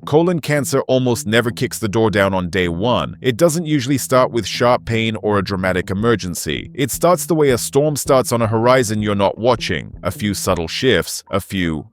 Colon cancer almost never kicks the door down on day one. It doesn't usually start with sharp pain or a dramatic emergency. It starts the way a storm starts on a horizon you're not watching. A few subtle shifts, a few,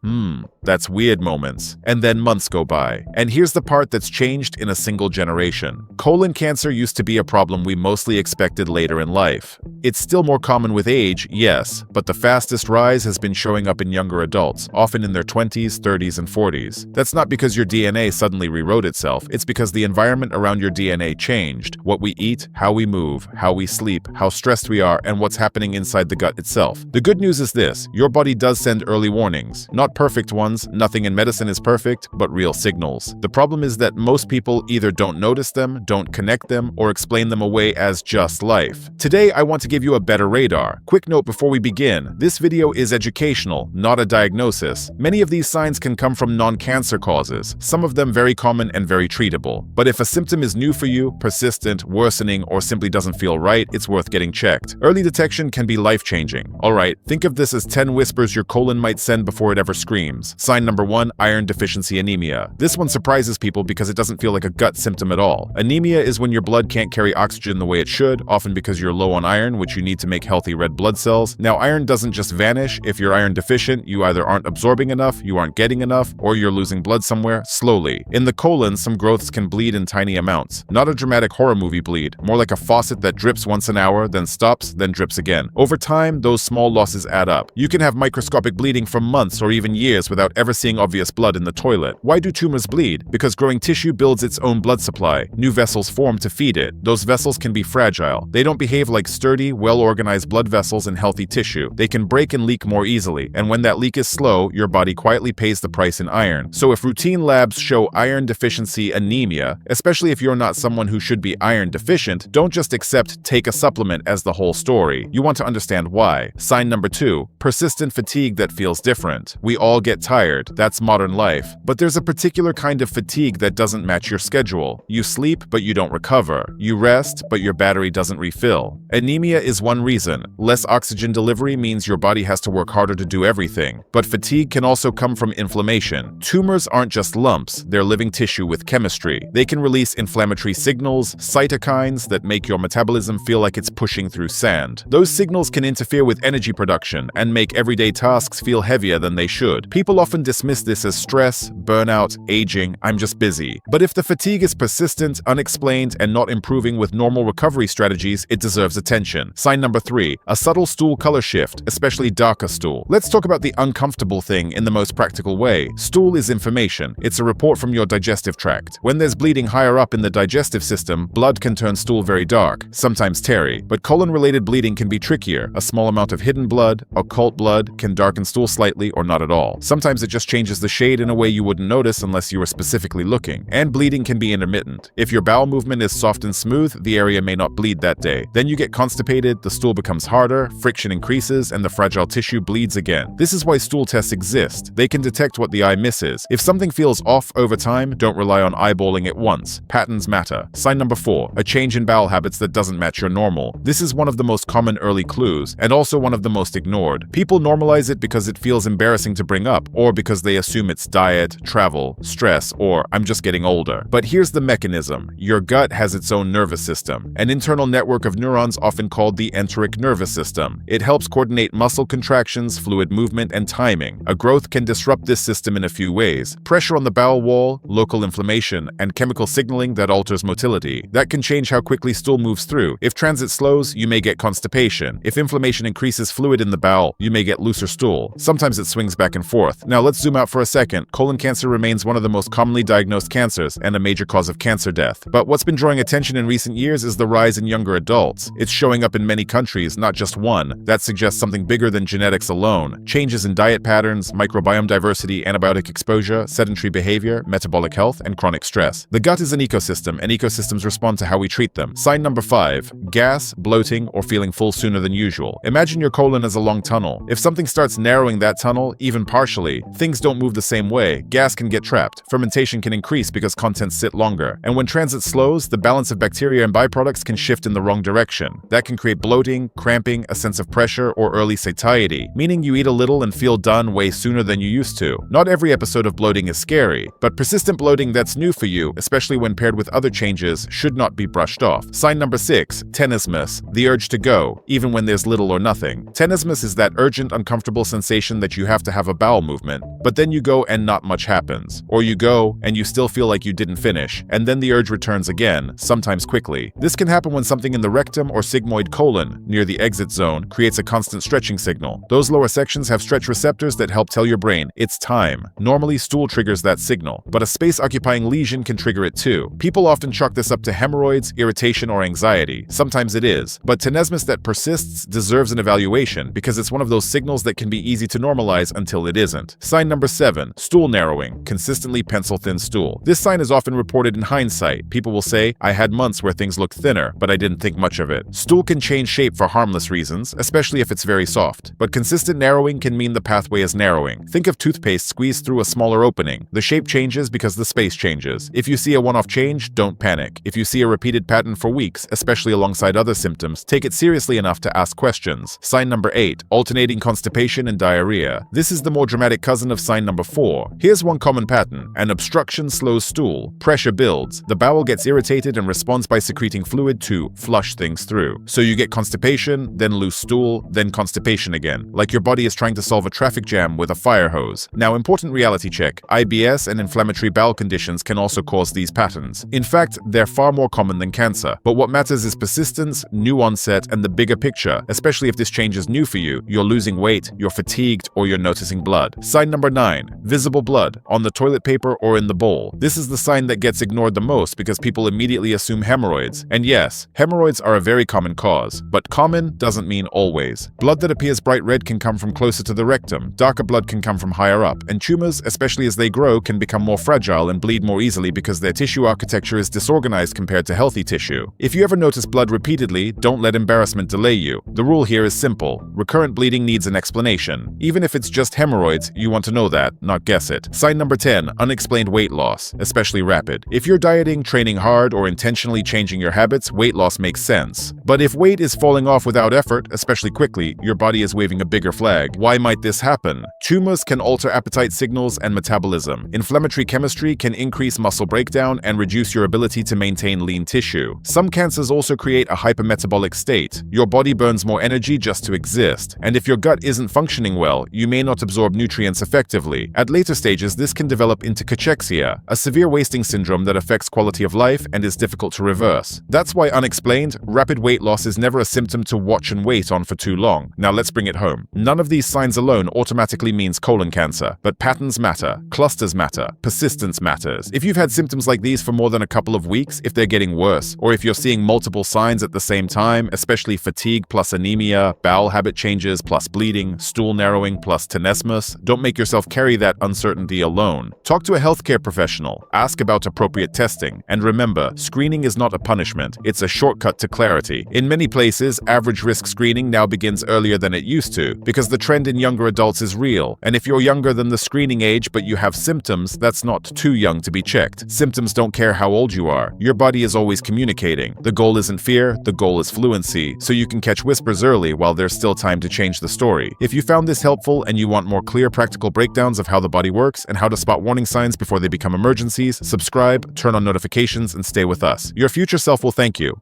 that's weird moments, and then months go by. And here's the part that's changed in a single generation. Colon cancer used to be a problem we mostly expected later in life. It's still more common with age, yes, but the fastest rise has been showing up in younger adults, often in their 20s, 30s, and 40s. That's not because your DNA suddenly rewrote itself, it's because the environment around your DNA changed. What we eat, how we move, how we sleep, how stressed we are, and what's happening inside the gut itself. The good news is this: your body does send early warnings. Not perfect ones, nothing in medicine is perfect, but real signals. The problem is that most people either don't notice them, don't connect them, or explain them away as just life. Today, I want to give you a better radar. Quick note before we begin: this video is educational, not a diagnosis. Many of these signs can come from non-cancer causes, some of them very common and very treatable. But if a symptom is new for you, persistent, worsening, or simply doesn't feel right, it's worth getting checked. Early detection can be life-changing. Alright, think of this as 10 whispers your colon might send before it ever screams. Sign number 1, iron-deficiency anemia. This one surprises people because it doesn't feel like a gut symptom at all. Anemia is when your blood can't carry oxygen the way it should, often because you're low on iron, which you need to make healthy red blood cells. Now, iron doesn't just vanish. If you're iron deficient, you either aren't absorbing enough, you aren't getting enough, or you're losing blood somewhere slowly. In the colon, some growths can bleed in tiny amounts. Not a dramatic horror movie bleed, more like a faucet that drips once an hour, then stops, then drips again. Over time, those small losses add up. You can have microscopic bleeding for months or even years without ever seeing obvious blood in the toilet. Why do tumors bleed? Because growing tissue builds its own blood supply. New vessels form to feed it. Those vessels can be fragile. They don't behave like sturdy, well-organized blood vessels in healthy tissue. They can break and leak more easily, and when that leak is slow, your body quietly pays the price in iron. So if routine labs show iron deficiency anemia, especially if you're not someone who should be iron deficient, don't just accept "take a supplement" as the whole story. You want to understand why. Sign number 2, persistent fatigue that feels different. We all get tired. That's modern life. But there's a particular kind of fatigue that doesn't match your schedule. You sleep, but you don't recover. You rest, but your battery doesn't refill. Anemia is one reason. Less oxygen delivery means your body has to work harder to do everything. But fatigue can also come from inflammation. Tumors aren't just lumps, they're living tissue with chemistry. They can release inflammatory signals, cytokines, that make your metabolism feel like it's pushing through sand. Those signals can interfere with energy production and make everyday tasks feel heavier than they should. People often dismiss this as stress, burnout, aging, "I'm just busy." But if the fatigue is persistent, unexplained, and not improving with normal recovery strategies, it deserves attention. Sign number 3, a subtle stool color shift, especially darker stool. Let's talk about the uncomfortable thing in the most practical way. Stool is information. It's a report from your digestive tract. When there's bleeding higher up in the digestive system, blood can turn stool very dark, sometimes tarry. But colon-related bleeding can be trickier. A small amount of hidden blood, occult blood, can darken stool slightly or not at all. Sometimes it just changes the shade in a way you wouldn't notice unless you were specifically looking. And bleeding can be intermittent. If your bowel movement is soft and smooth, the area may not bleed that day. Then you get constipated, the stool becomes harder, friction increases, and the fragile tissue bleeds again. This is why stool tests exist. They can detect what the eye misses. If something feels off over time, don't rely on eyeballing it once. Patterns matter. Sign number 4, a change in bowel habits that doesn't match your normal. This is one of the most common early clues, and also one of the most ignored. People normalize it because it feels embarrassing to bring up, or because they assume it's diet, travel, stress, or "I'm just getting older." But here's the mechanism. Your gut has its own nervous system, an internal network of neurons often called the enteric nervous system. It helps coordinate muscle contractions, fluid movement, and timing. A growth can disrupt this system in a few ways: pressure on the bowel wall, local inflammation, and chemical signaling that alters motility. That can change how quickly stool moves through. If transit slows, you may get constipation. If inflammation increases fluid in the bowel, you may get looser stool. Sometimes it swings back and forth. Now let's zoom out for a second. Colon cancer remains one of the most commonly diagnosed cancers and a major cause of cancer death. But what's been drawing attention in recent years is the rise in younger adults. It's showing up in many countries, not just one. That suggests something bigger than genetics alone. Changes in diet patterns, microbiome diversity, antibiotic exposure, sedentary behavior, metabolic health, and chronic stress. The gut is an ecosystem, and ecosystems respond to how we treat them. Sign number 5, gas, bloating, or feeling full sooner than usual. Imagine your colon as a long tunnel. If something starts narrowing that tunnel, even partially, things don't move the same way. Gas can get trapped. Fermentation can increase because contents sit longer. And when transit slows, the balance of bacteria and byproducts can shift in the wrong direction. That can create bloating, cramping, a sense of pressure, or early satiety, meaning you eat a little and feel done way sooner than you used to. Not every episode of bloating is scary, But persistent bloating that's new for you, especially when paired with other changes, should not be brushed off. Sign number 6, tenesmus, the urge to go, even when there's little or nothing. Tenesmus is that urgent, uncomfortable sensation that you have to have a bowel movement, but then you go and not much happens. Or you go and you still feel like you didn't finish, and then the urge returns again, sometimes quickly. This can happen when something in the rectum or sigmoid colon, near the exit zone, creates a constant stretching signal. Those lower sections have stretch receptors that help tell your brain it's time. Normally, stool triggers that signal, but a space-occupying lesion can trigger it too. People often chalk this up to hemorrhoids, irritation, or anxiety. Sometimes it is, but tenesmus that persists deserves an evaluation because it's one of those signals that can be easy to normalize until it isn't. Sign number 7, stool narrowing, consistently pencil-thin stool. This sign is often reported in hindsight. People will say, I had months where things looked thinner, but I didn't think much of it. Stool can change shape for harmless reasons, especially if it's very soft. But consistent narrowing can mean the pathway is narrowing. Think of toothpaste squeezed through a smaller opening. The shape changes because the space changes. If you see a one-off change, don't panic. If you see a repeated pattern for weeks, especially alongside other symptoms, take it seriously enough to ask questions. Sign number 8, alternating constipation and diarrhea. This is the more dramatic cousin of sign number 4. Here's one common pattern. An obstruction slows stool. Pressure builds. The bowel gets irritated and responds by secreting fluid to flush things through. So you get constipation, then loose stool, then constipation again, like your body is trying to solve a traffic jam with a fire hose. Now, important reality check. IBS and inflammatory bowel conditions can also cause these patterns. In fact, they're far more common than cancer. But what matters is persistence, new onset, and the bigger picture, especially if this change is new for you. You're losing weight, you're fatigued, or you're noticing blood. Sign number 9, visible blood, on the toilet paper or in the bowl. This is the sign that gets ignored the most because people immediately assume hemorrhoids. And yes, hemorrhoids are a very common cause, but common doesn't mean always. Blood that appears bright red can come from closer to the rectum. Darker blood can come from higher up, and tumors, especially as they grow, can become more fragile and bleed more easily because their tissue architecture is disorganized compared to healthy tissue. If you ever notice blood repeatedly, don't let embarrassment delay you. The rule here is simple. Recurrent bleeding needs an explanation. Even if it's just hemorrhoids, you want to know that, not guess it. Sign number 10, unexplained weight loss, especially rapid. If you're dieting, training hard, or intentionally changing your habits, weight loss makes sense. But if weight is falling off without effort, especially quickly, your body is waving a bigger flag. Why might this happen? Tumors can alter appetite signals and metabolism. Inflammatory chemistry can increase muscle breakdown and reduce your ability to maintain lean tissue. Some cancers also create a hypermetabolic state. Your body burns more energy just to exist. And if your gut isn't functioning well, you may not absorb nutrients effectively. At later stages, this can develop into cachexia, a severe wasting syndrome that affects quality of life and is difficult to reverse. That's why unexplained, rapid weight loss is never a symptom to watch and wait on for too long. Now let's bring it home. None of these signs alone automatically means colon cancer, but patterns matter, clusters matter, persistence matters. If you've had symptoms like these for more than a couple of weeks, if they're getting worse, or if you're seeing multiple signs at the same time, especially fatigue plus anemia, bowel habit changes plus bleeding, stool narrowing plus tenesmus, don't make yourself carry that uncertainty alone. Talk to a healthcare professional, ask about appropriate testing, and remember, screening is not a punishment, it's a shortcut to clarity. In many places, average risk screening now begins earlier than it used to, because the trend in younger adults is real, and if you're younger than the screening age but you have symptoms, that's not too young to be checked. Symptoms don't care how old you are. Your body is always communicating. The goal isn't fear, the goal is fluency, so you can catch whispers early while there's still time to change the story. If you found this helpful and you want more clear practical breakdowns of how the body works and how to spot warning signs before they become emergencies, subscribe, turn on notifications, and stay with us. Your future self will thank you.